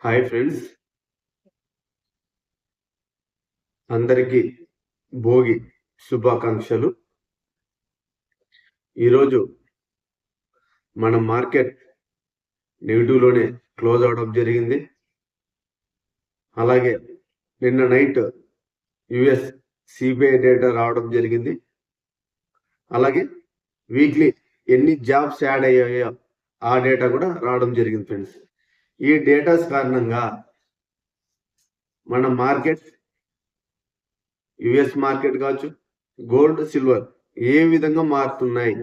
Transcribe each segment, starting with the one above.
Hi friends, అందరికీ భోగి శుభాకాంక్షలు. ఈరోజు మన మార్కెట్ నెగిటివ్లోనే క్లోజ్ అవడం జరిగింది. అలాగే నిన్న నైట్ యుఎస్ సిబిఐ డేటా రావడం జరిగింది. అలాగే వీక్లీ ఎన్ని జాబ్స్ యాడ్ అయ్యాయో ఆ డేటా కూడా రావడం జరిగింది ఫ్రెండ్స్. ఈ డేటాస్ కారణంగా మన మార్కెట్, యుఎస్ మార్కెట్ కావచ్చు, గోల్డ్, సిల్వర్ ఏ విధంగా మారుతున్నాయి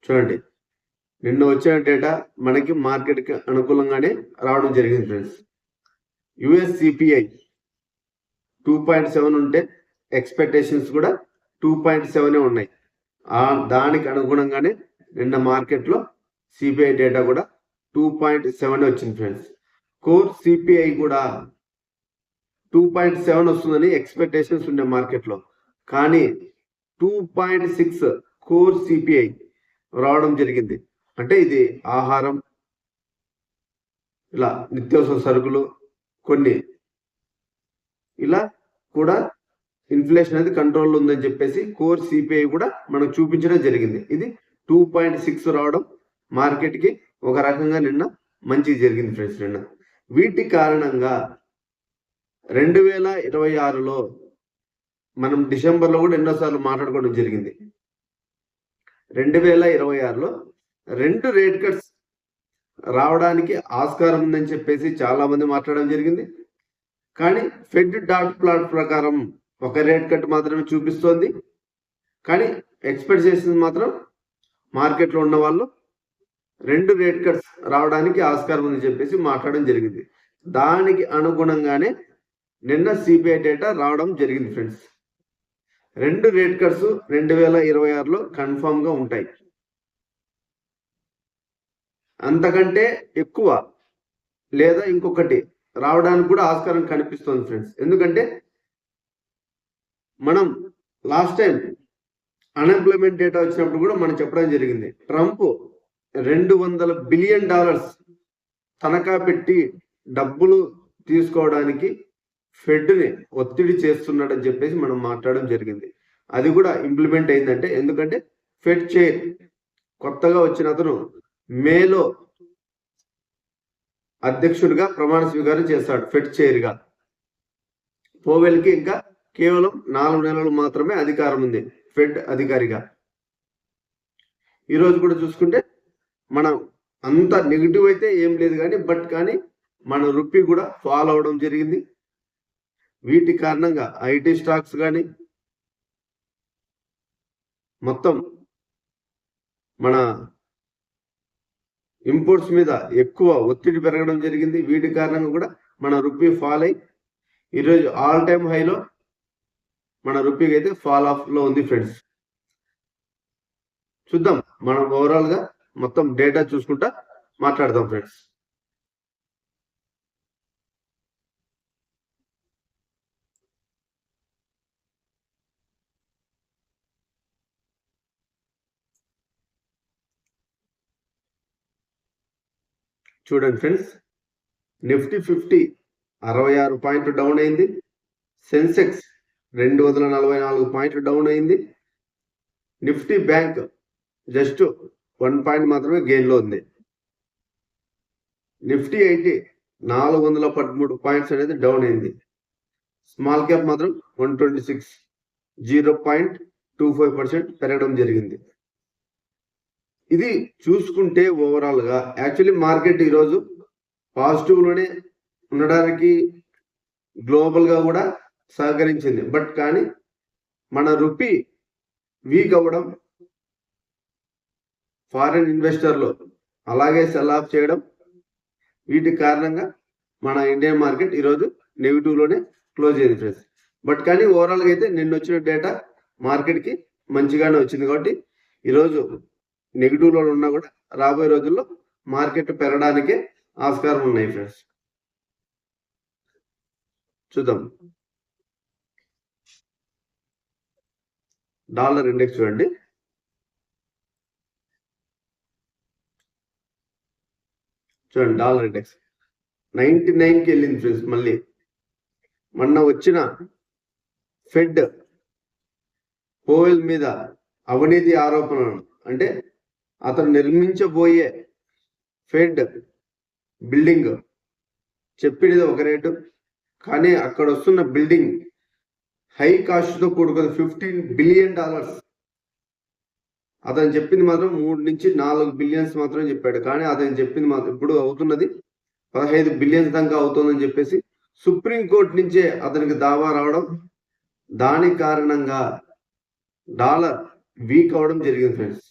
చూడండి. నిన్న వచ్చిన డేటా మనకి మార్కెట్కి అనుకూలంగానే రావడం జరిగింది ఫ్రెండ్స్. యుఎస్ సిపిఐ 2.7 ఉంటే ఎక్స్పెక్టేషన్స్ కూడా 2.7 ఉన్నాయి. దానికి అనుగుణంగానే నిన్న మార్కెట్లో సిపిఐ డేటా కూడా 2.7 వచ్చింది ఫ్రెండ్స్. కోర్ సిపిఐ కూడా 2.7 వస్తుందని ఎక్స్పెక్టేషన్స్ ఉండే మార్కెట్లో, కానీ 2.6 కోర్ సిపిఐ రావడం జరిగింది. అంటే ఇది ఆహారం, ఇలా నిత్యావసర సరుకులు కొన్ని ఇలా కూడా ఇన్ఫ్లేషన్ అనేది కంట్రోల్లో ఉందని చెప్పేసి కోర్ సిపిఐ కూడా మనకు చూపించడం జరిగింది. ఇది 2.6 రావడం మార్కెట్కి ఒక రకంగా నిన్న మంచి జరిగింది ఫ్రెండ్స్. నిన్న వీటి కారణంగా 2026లో మనం డిసెంబర్లో కూడా ఎన్నోసార్లు మాట్లాడుకోవడం జరిగింది. 2026లో 2 రేట్ కట్స్ రావడానికి ఆస్కారం ఉందని చెప్పేసి చాలా మంది మాట్లాడడం జరిగింది. కానీ ఫెడ్ డాట్ ప్లాట్ ప్రకారం ఒక రేట్ కట్ మాత్రమే చూపిస్తోంది. కానీ ఎక్స్పెక్టేషన్స్ మాత్రం మార్కెట్లో ఉన్న వాళ్ళు 2 రేట్ కట్స్ రావడానికి ఆస్కారం ఉందని చెప్పేసి మాట్లాడడం జరిగింది. దానికి అనుగుణంగానే నిన్న సిపిఐ డేటా రావడం జరిగింది ఫ్రెండ్స్. 2 రేట్ కట్స్ 2026లో కన్ఫామ్గా ఉంటాయి. అంతకంటే ఎక్కువ లేదా ఇంకొకటి రావడానికి కూడా ఆస్కారం కనిపిస్తుంది ఫ్రెండ్స్. ఎందుకంటే మనం లాస్ట్ టైం అన్ఎంప్లాయ్మెంట్ డేటా వచ్చినప్పుడు కూడా మనం చెప్పడం జరిగింది, ట్రంప్ $200 బిలియన్ తనఖా పెట్టి డబ్బులు తీసుకోవడానికి ఫెడ్ని ఒత్తిడి చేస్తున్నాడని చెప్పేసి మనం మాట్లాడడం జరిగింది. అది కూడా ఇంప్లిమెంట్ అయిందంటే, ఎందుకంటే ఫెడ్ చైర్ కొత్తగా వచ్చిన అతను మేలో అధ్యక్షుడిగా ప్రమాణ స్వీకారం చేస్తాడు ఫెడ్ చైర్గా. పోవెల్కి ఇంకా కేవలం 4 నెలలు మాత్రమే అధికారం ఉంది ఫెడ్ అధికారిగా. ఈరోజు కూడా చూసుకుంటే మనం అంత నెగిటివ్ అయితే ఏం లేదు కానీ మన రూపీ కూడా ఫాల్ అవడం జరిగింది. వీటి కారణంగా ఐటీ స్టాక్స్ కానీ మొత్తం మన ఇంపోర్ట్స్ మీద ఎక్కువ ఒత్తిడి పెరగడం జరిగింది. వీటి కారణంగా కూడా మన రూపీ ఫాల్ అయి ఈరోజు ఆల్ టైమ్ హైలో మన రూపీకి అయితే ఫాల్ ఆఫ్లో ఉంది ఫ్రెండ్స్. చూద్దాం, మనం ఓవరాల్గా మొత్తం డేటా చూసుకుంటా మాట్లాడదాం ఫ్రెండ్స్. చూడండి ఫ్రెండ్స్, నిఫ్టీ 50 66 పాయింట్లు డౌన్ అయింది. సెన్సెక్స్ 244 పాయింట్లు డౌన్ అయింది. నిఫ్టీ బ్యాంక్ జస్ట్ 1 పాయింట్ మాత్రమే గెయిన్లో ఉంది. నిఫ్టీ 80 413 పాయింట్స్ అనేది డౌన్ అయింది. స్మాల్ క్యాప్ మాత్రం 126 0.25% పెరగడం జరిగింది. ఇది చూసుకుంటే ఓవరాల్గా యాక్చువల్లీ మార్కెట్ ఈరోజు పాజిటివ్లోనే ఉండడానికి గ్లోబల్గా కూడా సహకరించింది. బట్ కానీ మన రూపీ వీక్ అవ్వడం, ఫారిన్ ఇన్వెస్టర్లు అలాగే సెల్ ఆఫ్ చేయడం, వీటి కారణంగా మన ఇండియన్ మార్కెట్ ఈరోజు నెగిటివ్లోనే క్లోజ్ అయింది ఫ్రెండ్స్. బట్ కానీ ఓవరాల్గా అయితే నిన్న వచ్చిన డేటా మార్కెట్కి మంచిగానే వచ్చింది. కాబట్టి ఈరోజు నెగిటివ్లో ఉన్నా కూడా రాబోయే రోజుల్లో మార్కెట్ పెరగడానికే ఆస్కారం ఉన్నాయి ఫ్రెండ్స్. చూద్దాం, డాలర్ ఇండెక్స్ చూడండి. డాలర్ ఇండెక్స్ 99కి వెళ్ళింది ఫ్రెండ్స్. మళ్ళీ మొన్న వచ్చిన ఫెడ్ పోవెల్ మీద అవినీతి ఆరోపణలు, అంటే అతను నిర్మించబోయే ఫెడ్ బిల్డింగ్ చెప్పినది ఒక రేటు, కానీ అక్కడ వస్తున్న బిల్డింగ్ హై కాస్ట్తో కూడుకుని $15 బిలియన్. అతను చెప్పింది మాత్రం 3 నుంచి 4 బిలియన్స్ మాత్రం చెప్పాడు. కానీ అతను చెప్పింది మాత్రం ఇప్పుడు అవుతున్నది 15 బిలియన్స్ దాకా అవుతుందని చెప్పేసి సుప్రీంకోర్టు నుంచే అతనికి దావా రావడం, దాని కారణంగా డాలర్ వీక్ అవడం జరిగింది ఫ్రెండ్స్.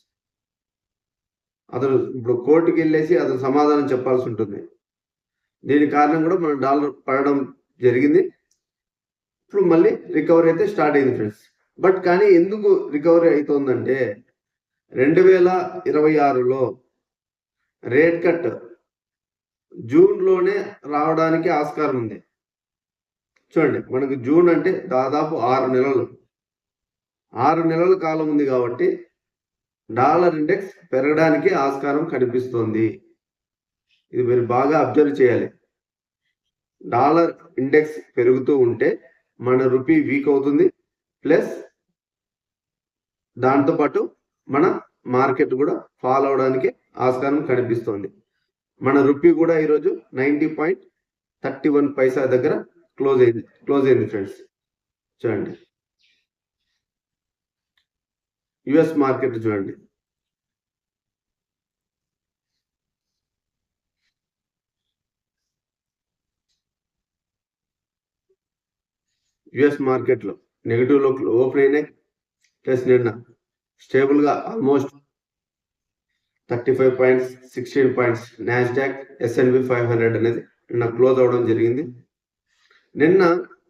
అతను ఇప్పుడు కోర్టుకి వెళ్ళేసి అతను సమాధానం చెప్పాల్సి ఉంటుంది. దీని కారణం కూడా మన డాలర్ పడడం జరిగింది. ఇప్పుడు మళ్ళీ రికవరీ అయితే స్టార్ట్ అయింది ఫ్రెండ్స్. బట్ కానీ ఎందుకు రికవరీ అవుతుందంటే 2026లో రేట్ కట్ జూన్లోనే రావడానికి ఆస్కారం ఉంది. చూడండి, మనకు జూన్ అంటే దాదాపు 6 నెలలు, 6 నెలల కాలం ఉంది. కాబట్టి డాలర్ ఇండెక్స్ పెరగడానికి ఆస్కారం కనిపిస్తోంది. ఇది మీరు బాగా అబ్జర్వ్ చేయాలి. డాలర్ ఇండెక్స్ పెరుగుతూ ఉంటే మన రూపీ వీక్ అవుతుంది, ప్లస్ దాంతోపాటు మన మార్కెట్ కూడా ఫాల్ అవడానికి ఆస్కారం కనిపిస్తోంది. మన రూపీ కూడా ఈరోజు 90.31 దగ్గర క్లోజ్ అయింది ఫ్రెండ్స్. చూడండి, యుఎస్ మార్కెట్ చూడండి, యుఎస్ మార్కెట్లో నెగిటివ్లో ఓపెన్ అయినాయి, ప్లస్ నిన్న స్టేబుల్గా almost 35 points, 16 points Nasdaq, S&P 500 అనేది నిన్న క్లోజ్ అవడం జరిగింది. నిన్న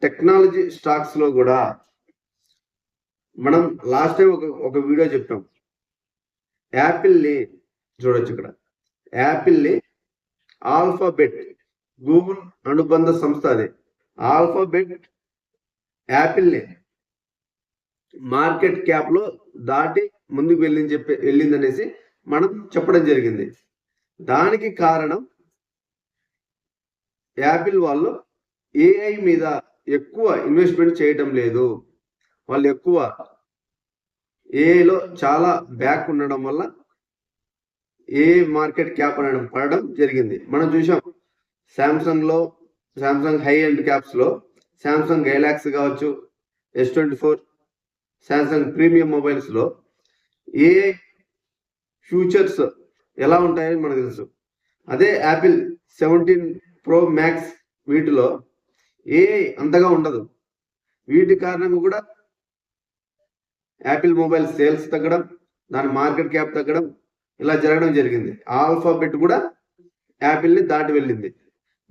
టెక్నాలజీ స్టాక్స్లో కూడా మనం లాస్ట్ టైం ఒక వీడియో చెప్పాం. యాపిల్ని చూడొచ్చు. ఇక్కడ యాపిల్ని ఆల్ఫాబెట్, గూగుల్ అనుబంధ సంస్థ, అదే ఆల్ఫాబెట్ యాపిల్ని మార్కెట్ క్యాప్లో దాటి ముందుకు వెళ్ళిందనేసి మనం చెప్పడం జరిగింది. దానికి కారణం యాపిల్ వాళ్ళు ఏఐ మీద ఎక్కువ ఇన్వెస్ట్మెంట్ చేయటం లేదు. వాళ్ళు ఎక్కువ ఏఐలో చాలా బ్యాక్ ఉండడం వల్ల ఏఐ మార్కెట్ క్యాప్ అనడం పడడం జరిగింది. మనం చూసాం శాంసంగ్ హై ఎండ్ క్యాప్స్లో శాంసంగ్ గైలాక్సీ కావచ్చు, S24, శాంసంగ్ ప్రీమియం మొబైల్స్లో ఏఐ ఫ్యూచర్స్ ఎలా ఉంటాయని మనకు తెలుసు. అదే యాపిల్ 17 Pro Max వీటిలో ఏఐ అంతగా ఉండదు. వీటి కారణంగా కూడా యాపిల్ మొబైల్ సేల్స్ తగ్గడం, దాని మార్కెట్ క్యాప్ తగ్గడం, ఇలా జరగడం జరిగింది. ఆల్ఫాబెట్ కూడా యాపిల్ని దాటి వెళ్ళింది.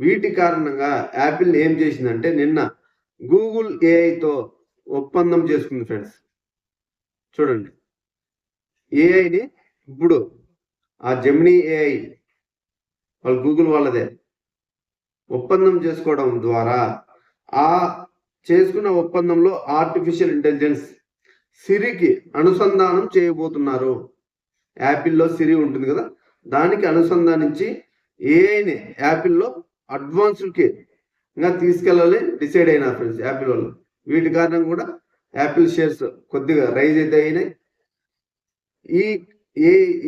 వీటి కారణంగా యాపిల్ ఏం చేసిందంటే నిన్న గూగుల్ ఏఐతో ఒప్పందం చేసుకుంది ఫ్రెండ్స్. చూడండి, ఏఐని ఇప్పుడు ఆ జెమినీ ఏఐ వాళ్ళు గూగుల్ వాళ్ళదే ఒప్పందం చేసుకోవడం ద్వారా ఆ చేసుకున్న ఒప్పందంలో ఆర్టిఫిషియల్ ఇంటెలిజెన్స్ సిరికి అనుసంధానం చేయబోతున్నారు. యాపిల్లో సిరి ఉంటుంది కదా, దానికి అనుసంధానించి ఏఐని యాపిల్లో అడ్వాన్స్డ్కి ఇంకా తీసుకెళ్ళాలి డిసైడ్ అయినా ఫ్రెండ్స్ యాపిల్ వాళ్ళు. వీటి కారణం కూడా యాపిల్ షేర్స్ కొద్దిగా రైజ్ అయితే అయినాయి.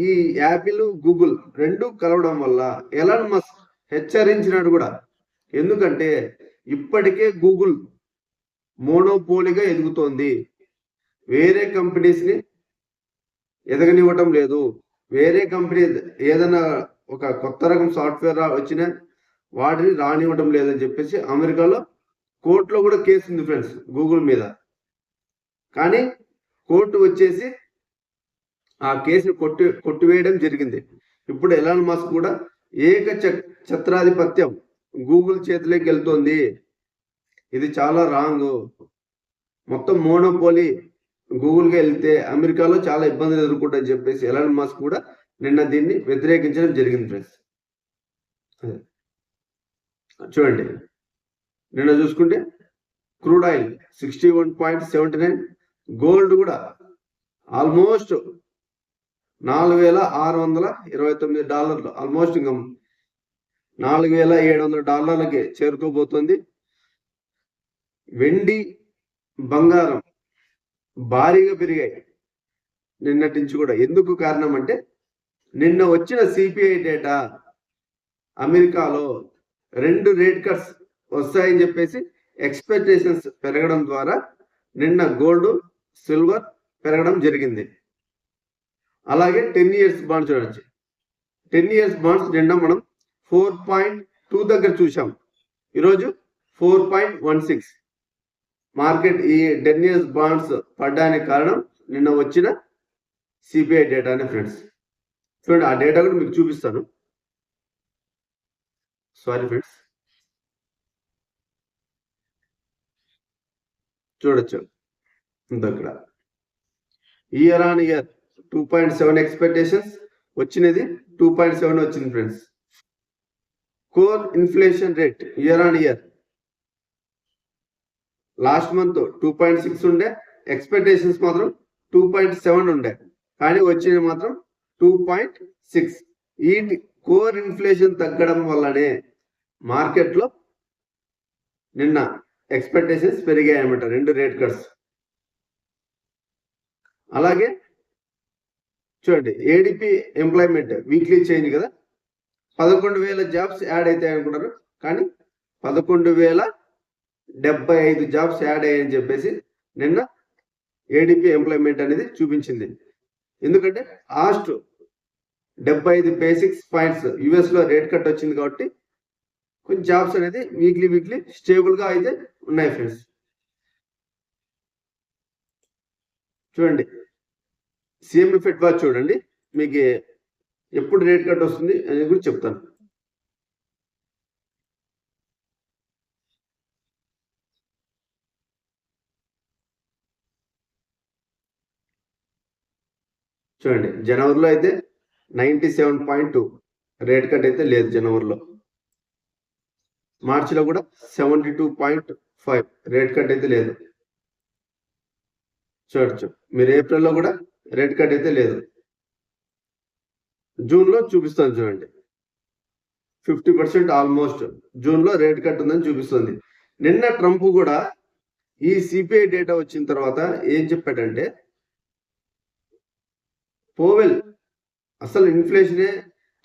ఈ యాపిల్ గూగుల్ రెండు కలవడం వల్ల ఎలాన్ మస్క్ హెచ్చరించినాడు కూడా. ఎందుకంటే ఇప్పటికే గూగుల్ మోనోపోలీగా ఎదుగుతోంది, వేరే కంపెనీస్ని ఎదగనివ్వటం లేదు. వేరే కంపెనీ ఏదైనా ఒక కొత్త రకం సాఫ్ట్వేర్ వచ్చినా వాటిని రానివ్వటం లేదని చెప్పేసి అమెరికాలో కోర్టులో కూడా కేసు ఉంది ఫ్రెండ్స్ గూగుల్ మీద. కానీ కోర్టు వచ్చేసి ఆ కేసుని కొట్టివేయడం జరిగింది. ఇప్పుడు ఎలాన్ మస్క్ కూడా ఛత్రాధిపత్యం గూగుల్ చేతిలోకి వెళ్తోంది, ఇది చాలా రాంగ్, మొత్తం మోనోపోలీ గూగుల్గా వెళ్తే అమెరికాలో చాలా ఇబ్బందులు ఎదుర్కొంటారని చెప్పేసి ఎలాన్ మస్క్ కూడా నిన్న దీన్ని వ్యతిరేకించడం జరిగింది ఫ్రెండ్స్. చూడండి, నిన్న చూసుకుంటే క్రూడ్ ఆయిల్ 61.79, గోల్డ్ కూడా ఆల్మోస్ట్ $4,629, ఆల్మోస్ట్ ఇంకా $4,700 చేరుకోబోతుంది. వెండి, బంగారం భారీగా పెరిగాయి నిన్నటి నుంచి కూడా. ఎందుకు కారణం అంటే నిన్న వచ్చిన సిపిఐ డేటా అమెరికాలో 2 రేట్ కట్స్ వస్తాయని చెప్పేసి ఎక్స్పెక్టేషన్స్ పెరగడం ద్వారా నిన్న గోల్డ్, సిల్వర్ పెరగడం జరిగింది. అలాగే 10 years బాండ్స్ చూడొచ్చు. 10 years బాండ్స్ నిన్న మనం 4.2 దగ్గర చూసాం. ఈరోజు 4.16. మార్కెట్ ఈ 10 years బాండ్స్ పడ్డానికి కారణం నిన్న వచ్చిన సిపిఐ డేటానే ఫ్రెండ్స్. చూడండి, ఆ డేటా కూడా మీకు చూపిస్తాను. సారీ ఫ్రెండ్స్, చూడొచ్చు ఇక్కడ ఇయర్ ఆన్ ఇయర్ 2.7 ఎక్స్పెక్టేషన్స్ వచ్చినది 2.7 వచ్చింది friends. Core inflation rate year on year last month 2.6 ఉండే, ఎక్స్పెక్టేషన్స్ మాత్రం 2.7 ఉండే, కానీ వచ్చినది మాత్రం 2.6. ఈ కోర్ ఇన్ఫ్లేషన్ తగ్గడం వల్లనే మార్కెట్లో నిన్న ఎక్స్పెక్టేషన్స్ పెరిగాయన్నమాట, 2 రేట్ కట్స్. అలాగే చూడండి, ఏడిపి ఎంప్లాయ్మెంట్ వీక్లీ చేంజ్ కదా, 11,000 జాబ్స్ యాడ్ అవుతాయి అనుకున్నారు, కానీ 11,075 జాబ్స్ యాడ్ అయ్యాయని చెప్పేసి నిన్న ఏడిపి ఎంప్లాయ్మెంట్ అనేది చూపించింది. ఎందుకంటే లాస్ట్ 75 బేసిక్స్ పాయింట్స్ యుఎస్ లో రేట్ కట్ వచ్చింది కాబట్టి కొంచెం జాబ్స్ అనేది వీక్లీ స్టేబుల్ గా అయితే ఉన్నాయి ఫ్రెండ్స్. చూడండి, సిఎంఈ ఫెడ్ వాచ్ చూడండి, మీకు ఎప్పుడు రేట్ కట్ వస్తుంది అనేది కూడా చెప్తాను. చూడండి, జనవరిలో అయితే 97.2 రేట్ కట్ అయితే లేదు జనవరిలో. మార్చిలో కూడా 72.5 రేట్ కట్ అయితే లేదు. చూడొచ్చు మీరు, ఏప్రిల్లో కూడా రేట్ కట్ అయితే లేదు. జూన్లో చూపిస్తాను చూడండి, 50% ఆల్మోస్ట్ జూన్లో రేట్ కట్ ఉందని చూపిస్తుంది. నిన్న ట్రంప్ కూడా ఈ సిపిఐ డేటా వచ్చిన తర్వాత ఏం చెప్పాడంటే, పోవెల్ అసలు ఇన్ఫ్లేషనే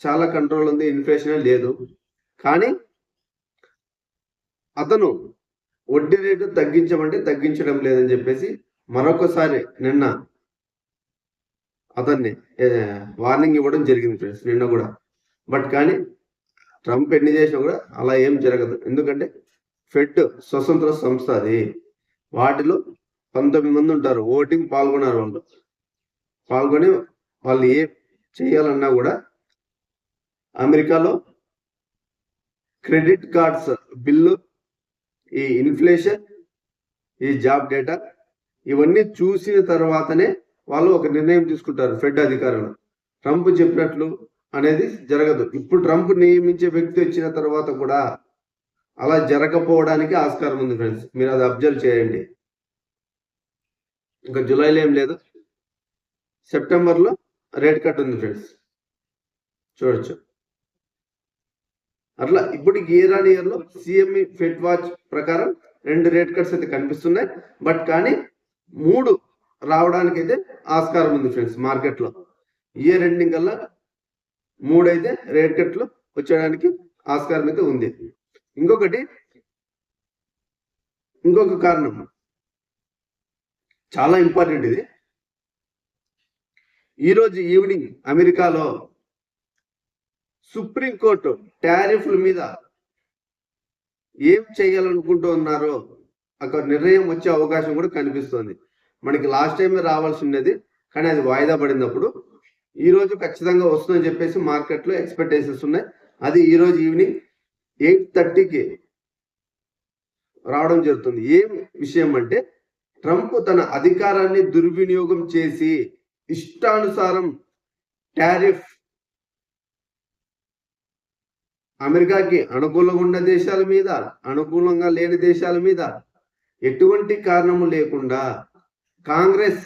చాలా కంట్రోల్ ఉంది, ఇన్ఫ్లేషనే లేదు, కానీ అతను వడ్డీ రేటు తగ్గించమంటే తగ్గించడం లేదని చెప్పేసి మరొకసారి నిన్న అతన్ని వార్నింగ్ ఇవ్వడం జరిగింది ఫ్రెండ్స్ నిన్న కూడా. బట్ కానీ ట్రంప్ ఎన్ని చేసినా కూడా అలా ఏం జరగదు. ఎందుకంటే ఫెడ్ స్వతంత్ర సంస్థ, అది వాటిలో 19 మంది ఉంటారు, ఓటింగ్ పాల్గొన్నారు. పాల్గొని వాళ్ళు ఏ చేయాలన్నా కూడా అమెరికాలో క్రెడిట్ కార్డ్స్ బిల్లు, ఈ ఇన్ఫ్లేషన్, ఈ జాబ్ డేటా ఇవన్నీ చూసిన తర్వాతనే వాళ్ళు ఒక నిర్ణయం తీసుకుంటారు ఫెడ్ అధికారులు. ట్రంప్ చెప్పినట్లు అనేది జరగదు. ఇప్పుడు ట్రంప్ నియమించే వ్యక్తి వచ్చిన తర్వాత కూడా అలా జరగకపోవడానికి ఆస్కారం ఉంది ఫ్రెండ్స్, మీరు అది అబ్జర్వ్ చేయండి. ఇంకా జూలైలో ఏం లేదు, సెప్టెంబర్లో రేట్ కట్ ఉంది ఫ్రెండ్స్, చూడొచ్చు. అట్లా ఇప్పుడు ఇయర్ ఆన్ ఇయర్ లో సిఎంఈ ఫెడ్ వాచ్ ప్రకారం 2 రేట్ కట్స్ అయితే కనిపిస్తున్నాయి. బట్ కానీ 3 రావడానికి అయితే ఆస్కారం ఉంది ఫ్రెండ్స్ మార్కెట్లో. ఇయర్ ఎండింగ్ కల్లా 3 అయితే రేట్ కట్లు వచ్చేయడానికి ఆస్కారం అయితే ఉంది. ఇంకొక కారణం చాలా ఇంపార్టెంట్, ఇది ఈరోజు ఈవినింగ్ అమెరికాలో సుప్రీంకోర్టు టారిఫ్ల మీద ఏం చేయాలనుకుంటూ ఉన్నారో అక్కడ నిర్ణయం వచ్చే అవకాశం కూడా కనిపిస్తుంది. మనకి లాస్ట్ టైం రావాల్సి ఉన్నది, కానీ అది వాయిదా పడినప్పుడు ఈరోజు ఖచ్చితంగా వస్తుందని చెప్పేసి మార్కెట్లో ఎక్స్పెక్టేషన్స్ ఉన్నాయి. అది ఈరోజు ఈవినింగ్ 8:30కి రావడం జరుగుతుంది. ఏం విషయం అంటే, ట్రంప్ తన అధికారాన్ని దుర్వినియోగం చేసి ఇష్టానుసారం టారిఫ్ అమెరికాకి అనుకూలంగా ఉన్న దేశాల మీద, అనుకూలంగా లేని దేశాల మీద ఎటువంటి కారణము లేకుండా, కాంగ్రెస్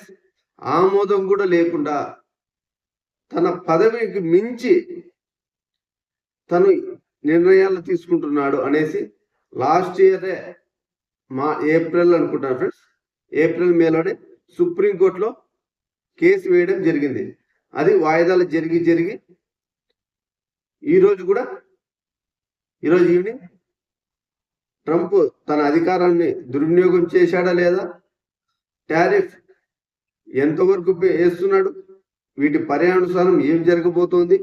ఆమోదం కూడా లేకుండా, తన పదవికి మించి తను నిర్ణయాలు తీసుకుంటున్నాడు అనేసి లాస్ట్ ఇయరే ఏప్రిల్ అనుకుంటాను ఫ్రెండ్స్, ఏప్రిల్ మేలోనే సుప్రీంకోర్టులో కేసు వేయడం జరిగింది. అది వాయిదాలు జరిగి ఈరోజు ఈవినింగ్ ట్రంప్ తన అధికారాన్ని దుర్వినియోగం చేశాడా లేదా, టారిఫ్ ఎంతవరకు వేస్తున్నాడు, వీటి పర్యానుసారం ఏం జరగబోతోంది,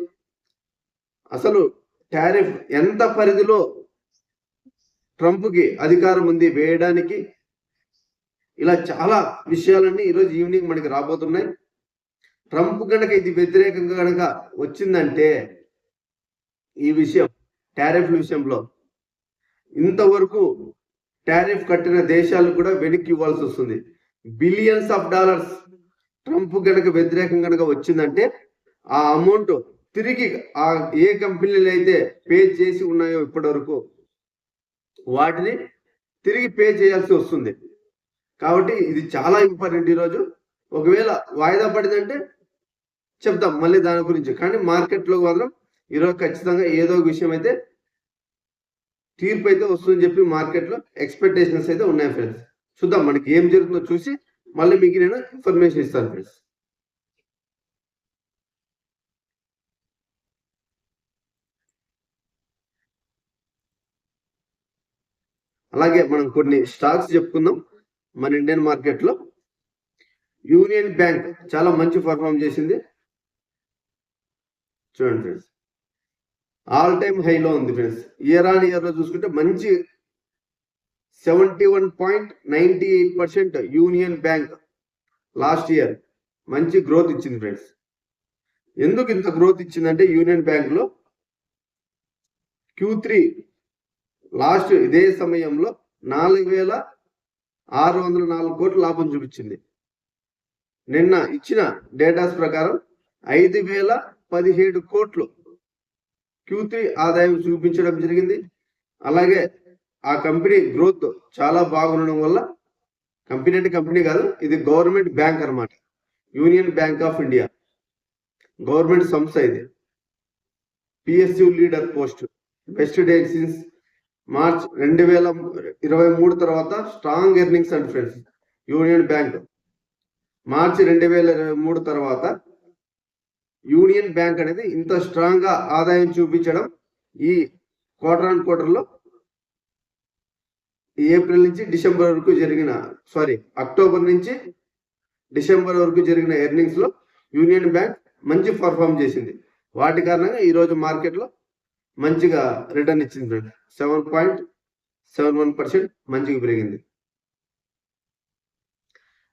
అసలు టారిఫ్ ఎంత పరిధిలో ట్రంప్కి అధికారం ఉంది వేయడానికి, ఇలా చాలా విషయాలన్నీ ఈరోజు ఈవినింగ్ మనకి రాబోతున్నాయి. ట్రంప్ కనుక ఇది వ్యతిరేకంగా కనుక వచ్చిందంటే ఈ విషయం టారిఫ్ విషయంలో ఇంతవరకు టారిఫ్ కట్టిన దేశాలు కూడా వెనక్కి ఇవ్వాల్సి వస్తుంది. బిలియన్స్ ఆఫ్ డాలర్స్ ట్రంప్ కనుక వ్యతిరేకం కనుక వచ్చిందంటే ఆ అమౌంట్ తిరిగి ఆ ఏ కంపెనీలు అయితే పే చేసి ఉన్నాయో ఇప్పటి వరకు వాటిని తిరిగి పే చేయాల్సి వస్తుంది. కాబట్టి ఇది చాలా ఇంపార్టెంట్. ఈరోజు ఒకవేళ వాయిదా పడిందంటే చెప్తాం మళ్ళీ దాని గురించి, కానీ మార్కెట్లో మాత్రం ఈరోజు ఖచ్చితంగా ఏదో ఒక విషయం అయితే తీర్పు అయితే వస్తుందని చెప్పి మార్కెట్లో ఎక్స్పెక్టేషన్స్ అయితే ఉన్నాయి ఫ్రెండ్స్. చూద్దాం మనకి ఏం జరుగుతుందో చూసి మళ్ళీ మీకు నేను ఇన్ఫర్మేషన్ ఇస్తాను ఫ్రెండ్స్. అలాగే మనం కొన్ని స్టాక్స్ చెప్పుకుందాం. మన ఇండియన్ మార్కెట్లో యూనియన్ బ్యాంక్ చాలా మంచి పర్ఫామ్ చేసింది. చూడండి ఫ్రెండ్స్, ఆల్ టైమ్ హైలో ఉంది ఫ్రెండ్స్. ఇయర్ ఆన్ ఇయర్ లో చూసుకుంటే మంచి 71.98% యూనియన్ బ్యాంక్ లాస్ట్ ఇయర్ మంచి గ్రోత్ ఇచ్చింది ఫ్రెండ్స్. ఎందుకు ఇంత గ్రోత్ ఇచ్చిందంటే యూనియన్ బ్యాంక్ లో Q3 లాస్ట్ ఇదే సమయంలో 4,604 కోట్ల లాభం చూపించింది. నిన్న ఇచ్చిన డేటాస్ ప్రకారం 5,017 కోట్లు Q3 ఆదాయం చూపించడం జరిగింది. అలాగే ఆ కంపెనీ గ్రోత్ చాలా బాగుండడం వల్ల, కంపెనీ అంటే కంపెనీ కాదు, ఇది గవర్నమెంట్ బ్యాంక్ అన్నమాట. Union Bank of India government సంస్థ. ఇది PSU leader post best day since March 2023 తర్వాత strong earnings and friends. Union Bank మార్చి 2023 తర్వాత యూనియన్ బ్యాంక్ అనేది ఇంత స్ట్రాంగ్ గా ఆదాయం చూపించడం ఈ క్వార్టర్ ఆన్ క్వార్టర్ లో ఏప్రిల్ నుంచి డిసెంబర్ వరకు అక్టోబర్ నుంచి డిసెంబర్ వరకు జరిగిన ఎర్నింగ్స్ లో యూనియన్ బ్యాంక్ మంచి పర్ఫామ్ చేసింది. వాటి కారణంగా ఈ రోజు మార్కెట్ లో మంచిగా రిటర్న్ ఇచ్చింది ఫ్రెండ్స్. 7.71% మంచిగా పెరిగింది.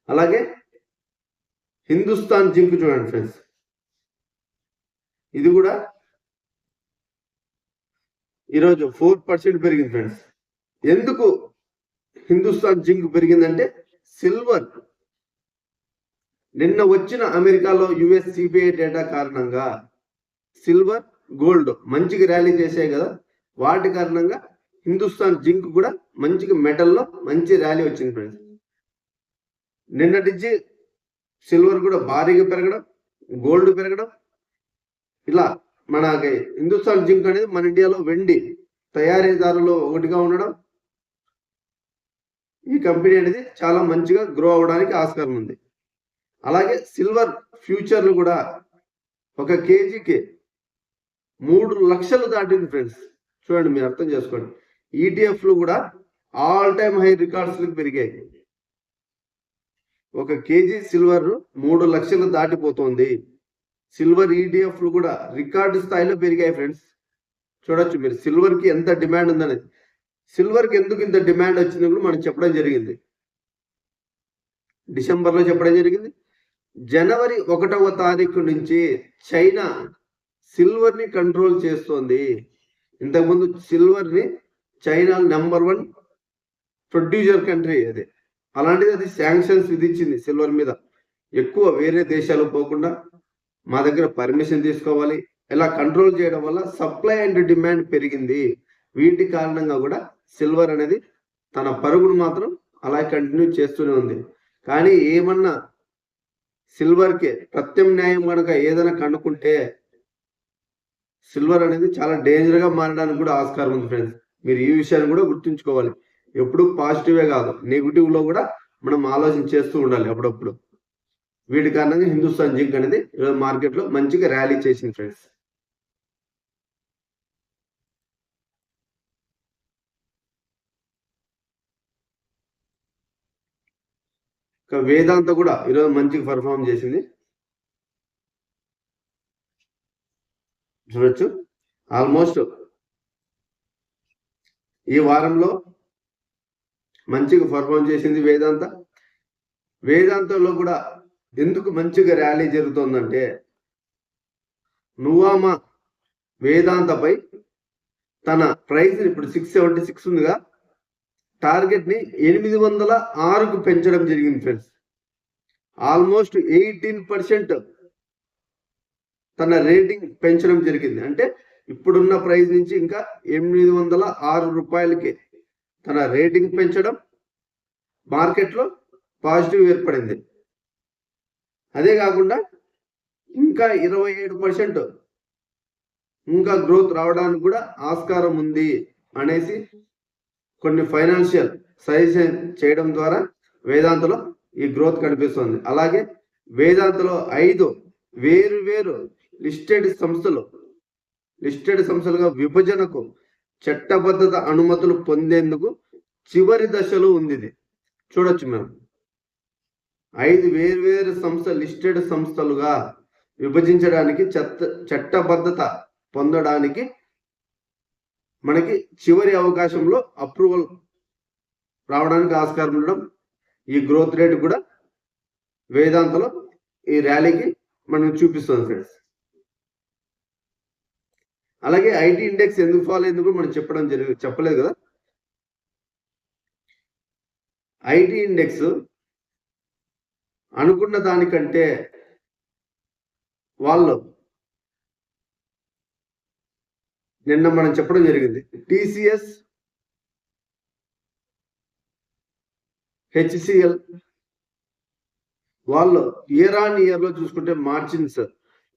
అలాగే హిందుస్థాన్ జింక్ చూడండి ఫ్రెండ్స్, ఇది కూడా ఈరోజు 4% పెరిగింది ఫ్రెండ్స్. ఎందుకు హిందుస్థాన్ జింక్ పెరిగిందంటే సిల్వర్ నిన్న వచ్చిన అమెరికాలో US CPI డేటా కారణంగా సిల్వర్ గోల్డ్ మంచిగా ర్యాలీ చేసాయి కదా, వాటి కారణంగా హిందుస్థాన్ జింక్ కూడా మంచిగా మెటల్లో మంచి ర్యాలీ వచ్చింది ఫ్రెండ్స్. నిన్నటి నుంచి సిల్వర్ కూడా భారీగా పెరగడం, గోల్డ్ పెరగడం, ఇలా మనకి హిందుస్థాన్ జింక్ అనేది మన ఇండియాలో వెండి తయారీదారులో ఒకటిగా ఉండడం, ఈ కంపెనీ అనేది చాలా మంచిగా గ్రో అవడానికి ఆస్కారం ఉంది. అలాగే సిల్వర్ ఫ్యూచర్లు కూడా ఒక కేజీకి 3 లక్షలు దాటింది ఫ్రెండ్స్. చూడండి, మీరు అర్థం చేసుకోండి. ETFలు కూడా ఆల్ టైమ్ హై రికార్డ్స్ పెరిగాయి. ఒక కేజీ సిల్వర్ 3 లక్షలు దాటిపోతుంది. సిల్వర్ ETFలు కూడా రికార్డు స్థాయిలో పెరిగాయి ఫ్రెండ్స్. చూడొచ్చు మీరు సిల్వర్ కి ఎంత డిమాండ్ ఉందనేది. సిల్వర్ కి ఎందుకు ఇంత డిమాండ్ వచ్చింది కూడా మనం చెప్పడం జరిగింది, డిసెంబర్లో చెప్పడం జరిగింది. జనవరి 1వ తారీఖు నుంచి చైనా సిల్వర్ ని కంట్రోల్ చేస్తోంది. ఇంతకుముందు సిల్వర్ ని చైనా నెంబర్ 1 ప్రొడ్యూసర్ కంట్రీ అది. అలాంటిది అది శాంక్షన్స్ విధించింది సిల్వర్ మీద. ఎక్కువ వేరే దేశాలు పోకుండా మా దగ్గర పర్మిషన్ తీసుకోవాలి, ఇలా కంట్రోల్ చేయడం వల్ల సప్లై అండ్ డిమాండ్ పెరిగింది. వీటి కారణంగా కూడా సిల్వర్ అనేది తన పరుగును మాత్రం అలా కంటిన్యూ చేస్తూనే ఉంది. కానీ ఏమన్నా సిల్వర్కి ప్రత్యామ్నాయం కనుక ఏదైనా కనుక్కుంటే సిల్వర్ అనేది చాలా డేంజర్ గా మారడానికి కూడా ఆస్కారం ఉంది ఫ్రెండ్స్. మీరు ఈ విషయాన్ని కూడా గుర్తుంచుకోవాలి. ఎప్పుడు పాజిటివే కాదు, నెగిటివ్ లో కూడా మనం ఆలోచన చేస్తూ ఉండాలి అప్పుడప్పుడు. వీటి కారణంగా హిందుస్థాన్ జింక్ అనేది ఈరోజు మార్కెట్ లో మంచిగా ర్యాలీ చేసింది ఫ్రెండ్స్. వేదాంత కూడా ఈరోజు మంచిగా పర్ఫామ్ చేసింది. చూడొచ్చు, ఆల్మోస్ట్ ఈ వారంలో మంచిగా పర్ఫామ్ చేసింది వేదాంత. వేదాంతంలో కూడా ఎందుకు మంచిగా ర్యాలీ జరుగుతుందంటే, నువామా వేదాంతపై తన ప్రైస్ ఇప్పుడు 676 ఉందిగా, టార్గెట్ ని 806కు పెంచడం జరిగింది ఫ్రెండ్స్. ఆల్మోస్ట్ 18% తన రేటింగ్ పెంచడం జరిగింది. అంటే ఇప్పుడున్న ప్రైస్ నుంచి ఇంకా 806 రూపాయలకి తన రేటింగ్ పెంచడం మార్కెట్లో పాజిటివ్ ఏర్పడింది. అదే కాకుండా ఇంకా 27% ఇంకా గ్రోత్ రావడానికి కూడా ఆస్కారం ఉంది అనేసి కొన్ని ఫైనాన్షియల్ సజెషన్ చేయడం ద్వారా వేదాంతలో ఈ గ్రోత్ కనిపిస్తుంది. అలాగే వేదాంతలో 5 వేరు లిస్టెడ్ సంస్థలుగా విభజనకు చట్టబద్ధత అనుమతులు పొందేందుకు చివరి దశలో ఉంది. ఇది చూడొచ్చు మనం, 5 వేరు లిస్టెడ్ సంస్థలుగా విభజించడానికి చట్టబద్ధత పొందడానికి మనకి చివరి అవకాశంలో అప్రూవల్ రావడానికి ఆస్కారం ఉండడం, ఈ గ్రోత్ రేట్ కూడా వేదాంతలో ఈ ర్యాలీకి మనం చూపిస్తుంది ఫ్రెండ్స్. అలాగే ఐటీ ఇండెక్స్ ఎందుకు ఫాలో అయింది కూడా మనం చెప్పలేదు కదా. ఐటీ ఇండెక్స్ అనుకున్న దానికంటే వాళ్ళు నిన్న మనం చెప్పడం జరిగింది, టీసీఎస్, హెచ్సిఎల్ వాళ్ళు ఇయర్ ఆన్ ఇయర్ లో చూసుకుంటే మార్జిన్స్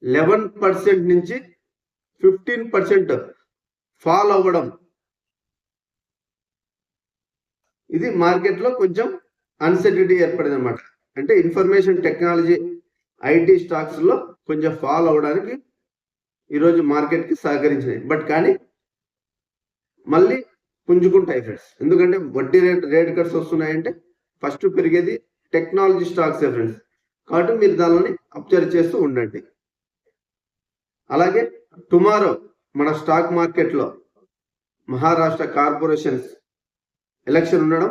11% నుంచి 15% ఫాల్ అవ్వడం, ఇది మార్కెట్ లో కొంచెం అన్సర్టినిటీ ఏర్పడింది అనమాట. అంటే ఇన్ఫర్మేషన్ టెక్నాలజీ ఐటీ స్టాక్స్ లో కొంచెం ఫాల్ అవ్వడానికి ఈరోజు మార్కెట్ కి సహకరించినాయి. బట్ కానీ మళ్ళీ పుంజుకుంటాయి ఫ్రెండ్స్. ఎందుకంటే వడ్డీ రేట్ కట్స్ వస్తున్నాయంటే ఫస్ట్ పెరిగేది టెక్నాలజీ స్టాక్స్ ఫ్రెండ్స్. కాబట్టి మీరు దానిని అబ్జర్వ్ చేస్తూ ఉండండి. అలాగే టుమారో మన స్టాక్ మార్కెట్ లో మహారాష్ట్ర కార్పొరేషన్స్ ఎలక్షన్ ఉండడం,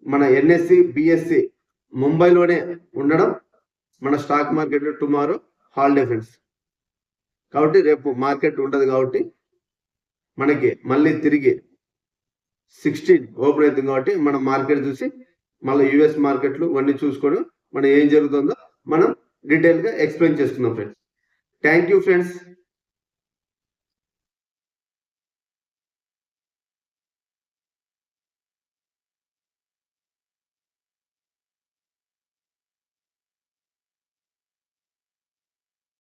మన ఎన్ఎస్సి బిఎస్సి ముంబైలోనే ఉండడం, మన స్టాక్ మార్కెట్ లో టుమారో హాలిడే ఫ్రెండ్స్. కాబట్టి రేపు మార్కెట్ ఉండదు. కాబట్టి మనకి మళ్ళీ తిరిగి 16 ఓపెన్ అవుతుంది. కాబట్టి మనం మార్కెట్ చూసి మళ్ళీ యుఎస్ మార్కెట్లు ఇవన్నీ చూసుకొని మనం ఏం జరుగుతుందో మనం డీటెయిల్గా ఎక్స్ప్లెయిన్ చేసుకుందాం ఫ్రెండ్స్. Thank you friends.